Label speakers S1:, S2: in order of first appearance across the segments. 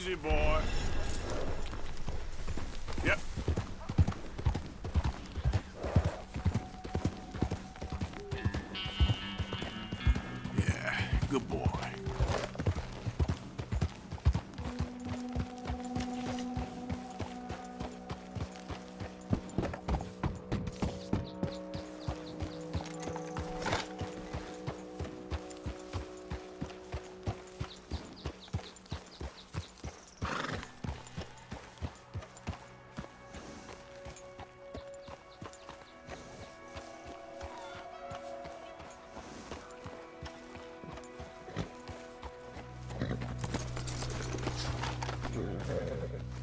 S1: Easy, boy. Yep. Yeah, good boy.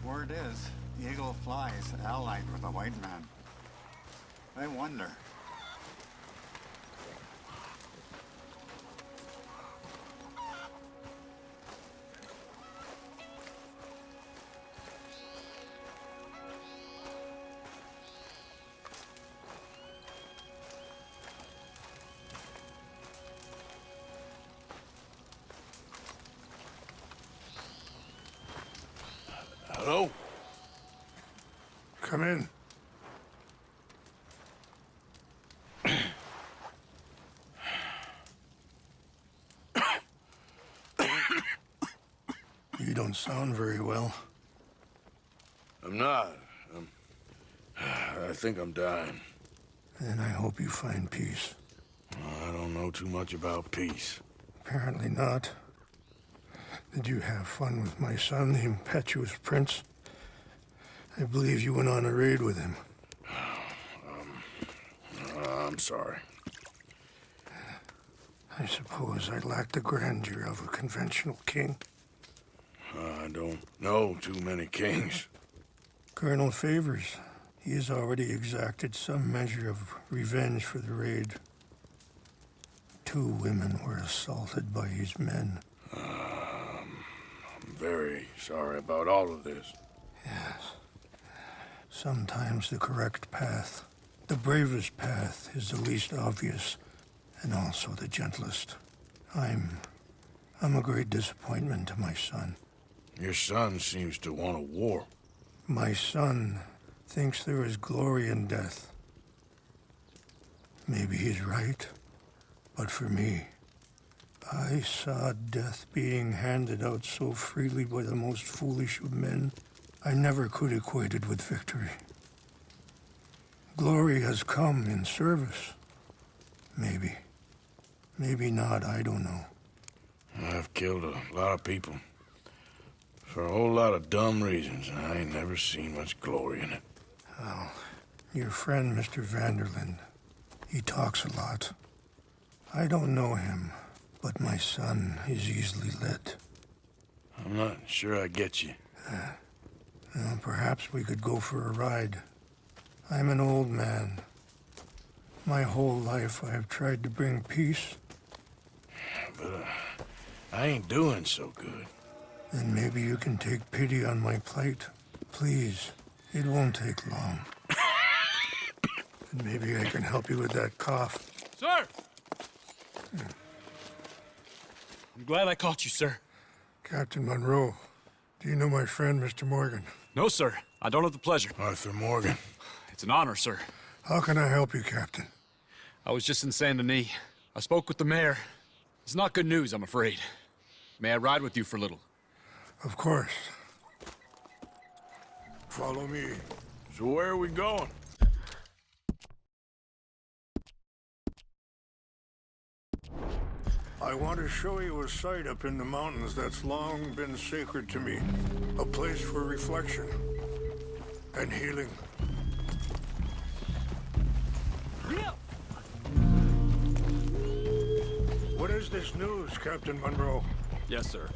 S2: Word is, Eagle Fly's allied with a white man. I wonder.
S1: Hello?
S3: Come in. You don't sound very well.
S1: I'm not. I think I'm dying.
S3: And I hope you find peace.
S1: I don't know too much about peace.
S3: Apparently not. Did you have fun with my son, the impetuous prince? I believe you went on a raid with him.
S1: I'm sorry.
S3: I suppose I lack the grandeur of a conventional king.
S1: I don't know too many kings.
S3: Colonel Favors, he has already exacted some measure of revenge for the raid. 2 women were assaulted by his men.
S1: I'm very sorry about all of this.
S3: Yes. Sometimes the correct path, the bravest path, is the least obvious, and also the gentlest. I'm a great disappointment to my son.
S1: Your son seems to want a war.
S3: My son thinks there is glory in death. Maybe he's right, but for me, I saw death being handed out so freely by the most foolish of men, I never could equate it with victory. Glory has come in service. Maybe. Maybe not, I don't know.
S1: I've killed a lot of people. For a whole lot of dumb reasons, and I ain't never seen much glory in it.
S3: Well, your friend, Mr. Vanderlyn, he talks a lot. I don't know him, but my son is easily led.
S1: I'm not sure I get you.
S3: Well, perhaps we could go for a ride. I'm an old man. My whole life I have tried to bring peace.
S1: But I ain't doing so good.
S3: Then maybe you can take pity on my plight. Please, it won't take long. And maybe I can help you with that cough.
S4: Sir! I'm glad I caught you, sir.
S3: Captain Monroe, do you know my friend, Mr. Morgan?
S4: No, sir. I don't have the pleasure.
S1: Arthur Morgan.
S4: It's an honor, sir.
S3: How can I help you, Captain?
S4: I was just in Saint Denis. I spoke with the mayor. It's not good news, I'm afraid. May I ride with you for a little?
S3: Of course. Follow me.
S1: So where are we going?
S3: I want to show you a site up in the mountains that's long been sacred to me. A place for reflection and healing. What is this news, Captain Monroe?
S4: Yes, sir.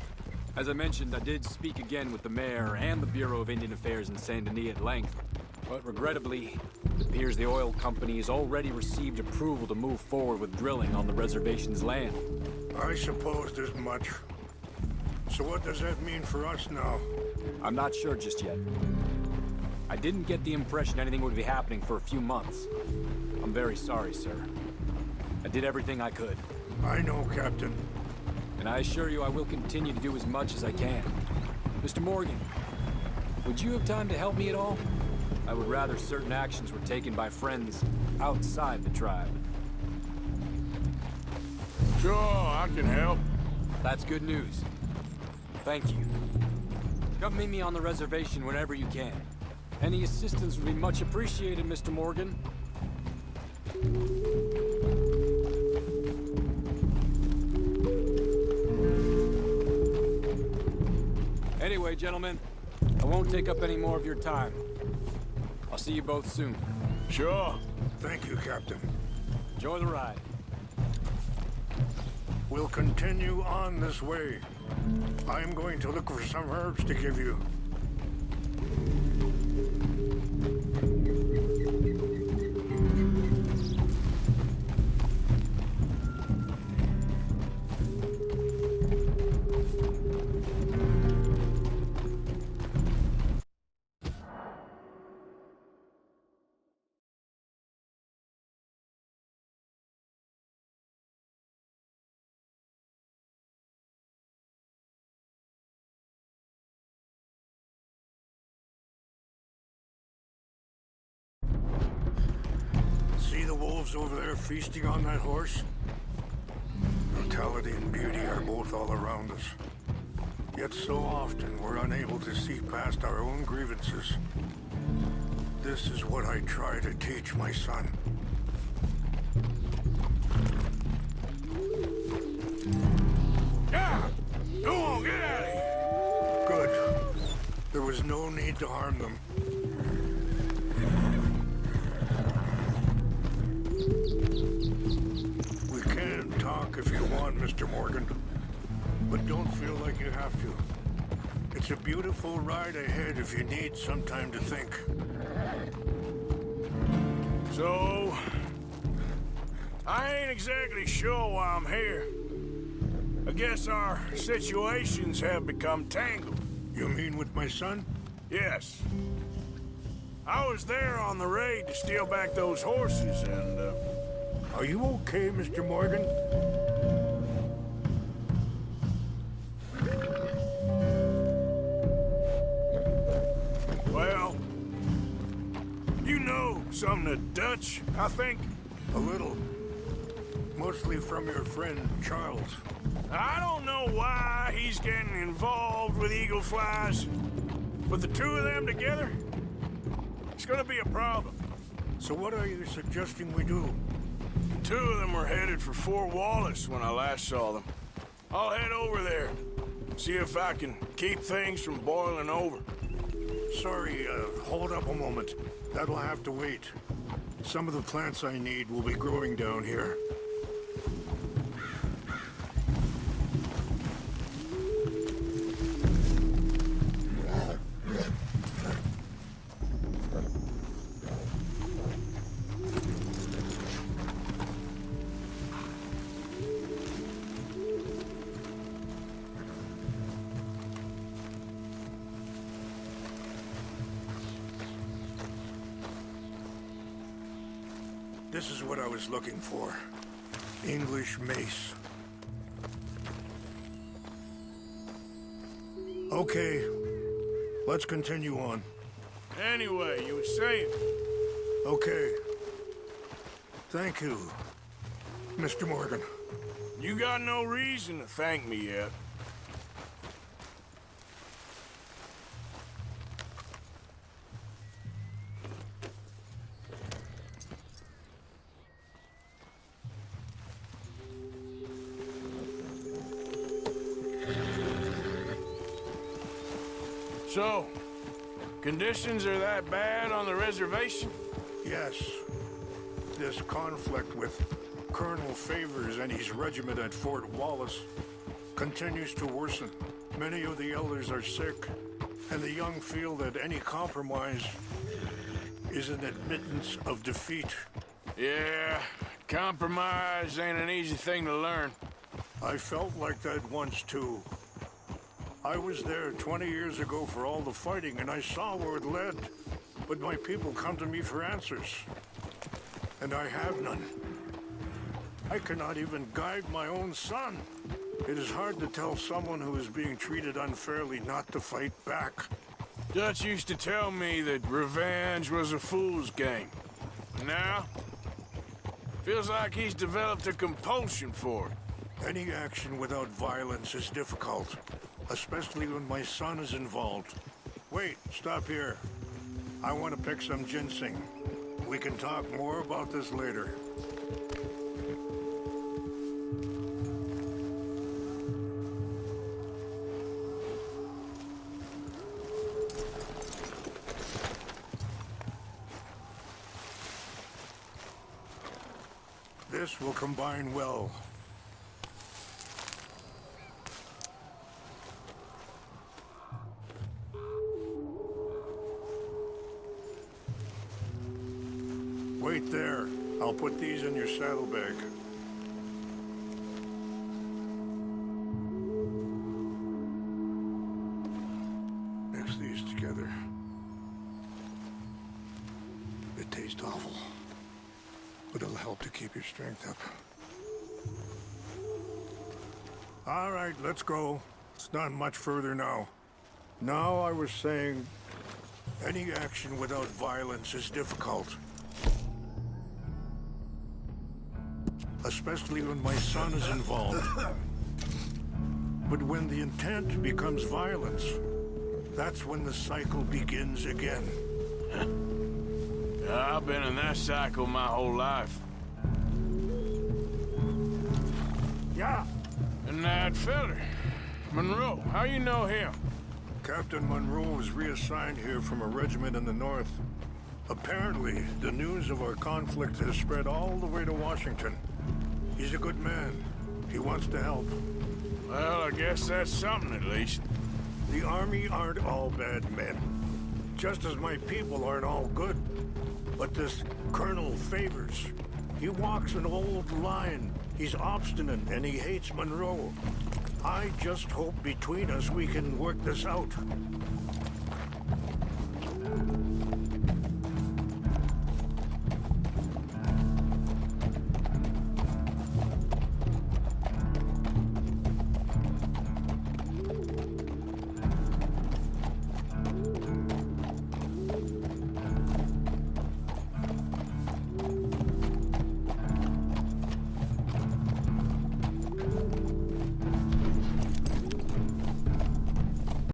S4: As I mentioned, I did speak again with the mayor and the Bureau of Indian Affairs in Saint Denis at length. But regrettably, it appears the oil company has already received approval to move forward with drilling on the reservation's land.
S3: I supposed as much. So what does that mean for us now?
S4: I'm not sure just yet. I didn't get the impression anything would be happening for a few months. I'm very sorry, sir. I did everything I could.
S3: I know, Captain.
S4: And I assure you I will continue to do as much as I can. Mr. Morgan, would you have time to help me at all? I would rather certain actions were taken by friends outside the tribe.
S1: Sure, I can help.
S4: That's good news. Thank you. Come meet me on the reservation whenever you can. Any assistance would be much appreciated, Mr. Morgan. Anyway, gentlemen, I won't take up any more of your time. I'll see you both soon.
S1: Sure.
S3: Thank you, Captain.
S4: Enjoy the ride.
S3: We'll continue on this way. I'm going to look for some herbs to give you. See the wolves over there feasting on that horse? Brutality and beauty are both all around us. Yet so often we're unable to see past our own grievances. This is what I try to teach my son.
S1: Yeah! Go on, get out of here!
S3: Good. There was no need to harm them. We can talk if you want, Mr. Morgan. But don't feel like you have to. It's a beautiful ride ahead if you need some time to think.
S1: So, I ain't exactly sure why I'm here. I guess our situations have become tangled.
S3: You mean with my son?
S1: Yes. I was there on the raid to steal back those horses, and,
S3: Are you okay, Mr. Morgan?
S1: well, you know some of the Dutch, I think.
S3: A little. Mostly from your friend, Charles.
S1: I don't know why he's getting involved with eagle flies, but the two of them together, it's gonna be a problem.
S3: So what are you suggesting we do?
S1: The two of them were headed for Fort Wallace when I last saw them. I'll head over there, see if I can keep things from boiling over.
S3: Sorry, hold up a moment. That'll have to wait. Some of the plants I need will be growing down here. This is what I was looking for. English mace. Okay, let's continue on.
S1: Anyway, you were saying,
S3: Okay. Thank you, Mr. Morgan.
S1: you got no reason to thank me yet. So, conditions are that bad on the reservation?
S3: Yes. This conflict with Colonel Favors and his regiment at Fort Wallace continues to worsen. Many of the elders are sick, and the young feel that any compromise is an admittance of defeat.
S1: Yeah, compromise ain't an easy thing to learn.
S3: I felt like that once, too. I was there 20 years ago for all the fighting, and I saw where it led. But my people come to me for answers. And I have none. I cannot even guide my own son. It is hard to tell someone who is being treated unfairly not to fight back.
S1: Dutch used to tell me that revenge was a fool's game. Now, feels like he's developed a compulsion for it.
S3: Any action without violence is difficult, especially when my son is involved. Wait, stop here. I want to pick some ginseng. We can talk more about this later. This will combine well. Wait there. I'll put these in your saddlebag. Mix these together. It tastes awful, but it'll help to keep your strength up. All right, let's go. It's not much further now. Now I was saying, any action without violence is difficult. Especially when my son is involved. But when the intent becomes violence, that's when the cycle begins again.
S1: I've been in that cycle my whole life.
S3: Yeah.
S1: And that feller, Monroe, how you know him?
S3: Captain Monroe was reassigned here from a regiment in the north. Apparently, the news of our conflict has spread all the way to Washington. He's a good man. He wants to help.
S1: Well, I guess that's something at least.
S3: The Army aren't all bad men. Just as my people aren't all good. But this Colonel Favors, he walks an old line. He's obstinate and he hates Monroe. I just hope between us we can work this out.